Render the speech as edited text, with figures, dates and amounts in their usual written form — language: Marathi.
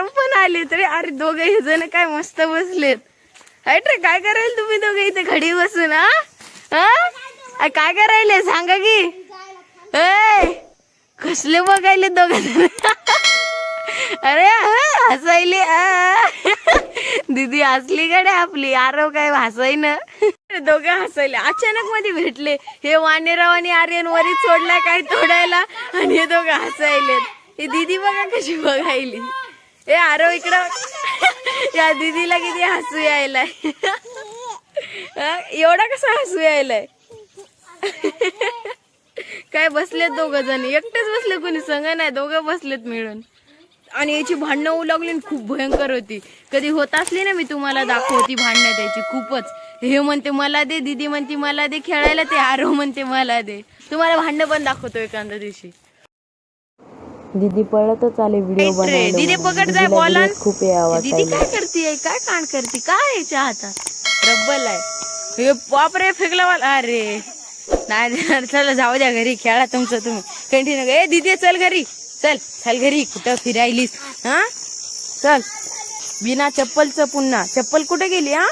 आरव पण आले तरी. अरे दोघे हे जण काय मस्त बसलेत. रे काय करायला तुम्ही दोघे इथे घडी बसून? हा काय करायले सांगा की. कसले बघायले दोघे जण. अरे हसायले. दीदी हसली कडे आपली. आरव काय हसाय ना. दोघे हसायले. अचानक मध्ये भेटले. हे वाणेराव आणि आर्यन वरी सोडला काय तोडायला आणि हे दोघे हसायले. हे दीदी बघा कशी बघायली. ए आरव इकडं. या दीदीला किती हसू यायलाय. एवढा कसा हसू यायलाय. काय बसलेत दोघ जण. एकटेच बसले कोणी संग नाही. दोघं बसलेत मिळून. आणि याची भांडणं होऊ लागली. खूप भयंकर होती. कधी होत असली ना मी तुम्हाला दाखवती भांडणं त्याची खूपच. हे म्हणते मला दे, दीदी म्हणते मला दे खेळायला, ते आरव म्हणते मला दे. तुम्हाला भांडणं पण दाखवतो एखाद्या दिवशी. दीदी पळतच आले व्हिडिओ बनवायला. दीदी पकड जाय बॉला. खूप दीदी काय करते, काय कांड करते, काय याच्या हातात रब्बल आहे. हे बापरे फेकला मला. अरे नाही चला जाऊ द्या घरी खेळा तुमचं तुम्ही कंटिन्यू. ए दीदी चल घरी. चल चल घरी. कुठं फिरायलीस? हा चल. बिना चप्पलचं पुन्हा. चप्पल कुठे गेली? हा